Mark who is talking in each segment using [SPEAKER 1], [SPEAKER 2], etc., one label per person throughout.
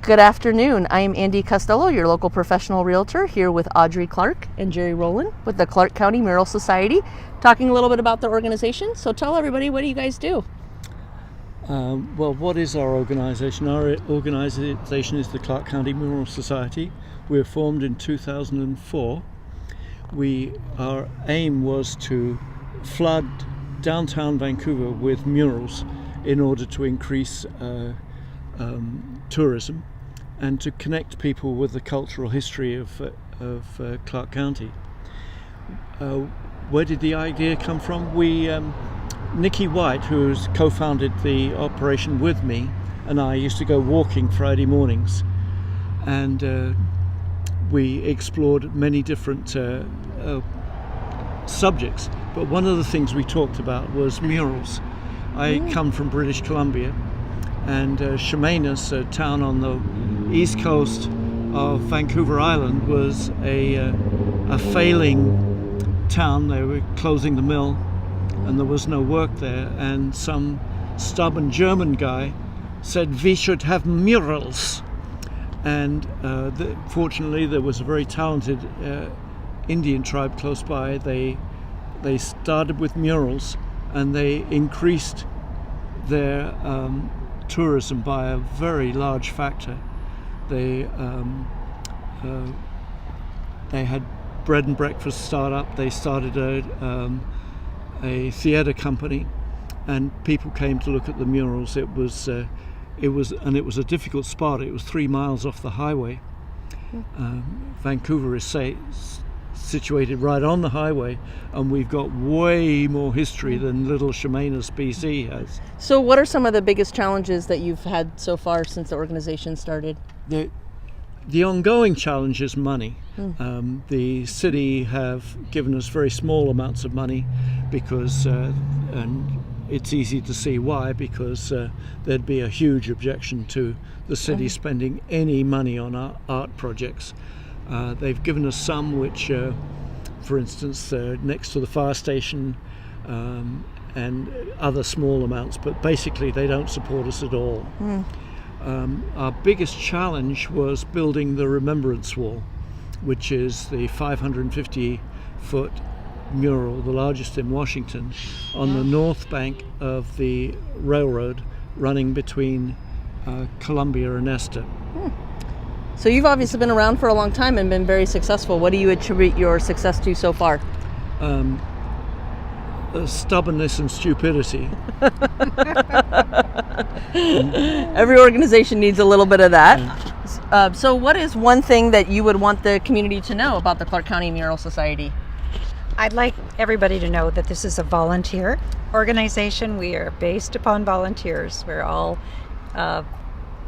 [SPEAKER 1] Good afternoon. I am Andy Costello, your local professional realtor, here with Audrey Clark and Jerry Rowland with the Clark County Mural Society, talking a little bit about the organization. So tell everybody, what do you guys do?
[SPEAKER 2] Well, what is our organization? Our organization is the Clark County Mural Society. We were formed in 2004. Our aim was to flood downtown Vancouver with murals in order to increase tourism and to connect people with the cultural history of Clark County. Where did the idea come from? Nikki White, who's co-founded the operation with me, and I used to go walking Friday mornings, and we explored many different subjects. But one of the things we talked about was murals. I come from British Columbia, and Chemainus, a town on the east coast of Vancouver Island, was a failing town. They were closing the mill, and there was no work there. And some stubborn German guy said we should have murals. And fortunately, there was a very talented Indian tribe close by. They started with murals, and they increased their tourism by a very large factor. They had bread and breakfast startup. They started a theatre company, and people came to look at the murals. It was a difficult spot. It was 3 miles off the highway. Vancouver is situated right on the highway, and we've got way more history than little Chemainus, BC has.
[SPEAKER 1] So what are some of the biggest challenges that you've had so far since the organization started?
[SPEAKER 2] The ongoing challenge is money. The city have given us very small amounts of money because, and it's easy to see why, because there'd be a huge objection to the city spending any money on art projects. They've given us some which, for instance, next to the fire station and other small amounts, but basically they don't support us at all. Our biggest challenge was building the Remembrance Wall, which is the 550-foot mural, the largest in Washington, on the north bank of the railroad running between Columbia and Esther.
[SPEAKER 1] So you've obviously been around for a long time and been very successful. What do you attribute your success to so far?
[SPEAKER 2] Stubbornness and stupidity.
[SPEAKER 1] Every organization needs a little bit of that. So what is one thing that you would want the community to know about the Clark County Mural Society?
[SPEAKER 3] I'd like everybody to know that this is a volunteer organization. We are based upon volunteers. We're all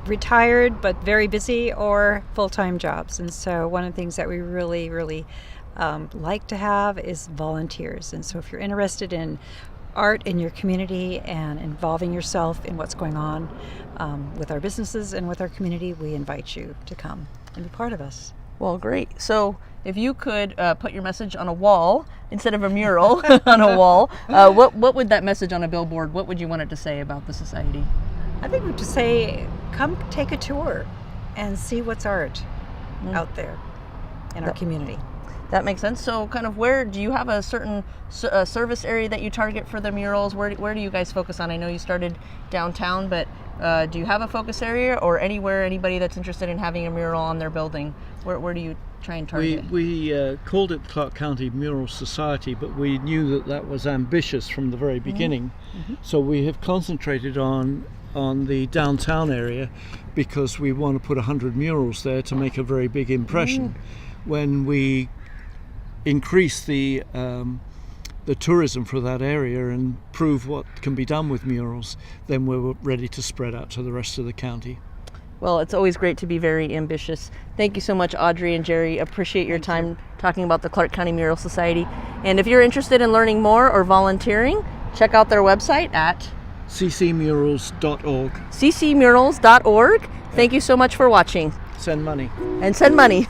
[SPEAKER 3] retired but very busy or full-time jobs. And so one of the things that we really like to have is volunteers. And so if you're interested in art in your community and involving yourself in what's going on with our businesses and with our community, we invite you to come and be part of us.
[SPEAKER 1] Well, great. So if you could put your message on a wall instead of a mural on a wall, what would that message on a billboard, what would you want it to say about the society?
[SPEAKER 3] I think we would just say, come take a tour and see what's art out there in our community.
[SPEAKER 1] That makes sense. So kind of where do you have a certain service area that you target for the murals? Where do you guys focus on? I know you started downtown, but do you have a focus area or anywhere anybody that's interested in having a mural on their building? Where do you try and target?
[SPEAKER 2] We called it Clark County Mural Society, but we knew that was ambitious from the very beginning. So we have concentrated on the downtown area because we want to put 100 murals there to make a very big impression. When we increase the tourism for that area and prove what can be done with murals, then we're ready to spread out to the rest of the county.
[SPEAKER 1] Well, it's always great to be very ambitious. Thank you so much, Audrey and Jerry. Appreciate your time talking about the Clark County Mural Society. And if you're interested in learning more or volunteering, check out their website at
[SPEAKER 2] ccmurals.org.
[SPEAKER 1] ccmurals.org. Thank you so much for watching.
[SPEAKER 2] Send money.
[SPEAKER 1] And send money.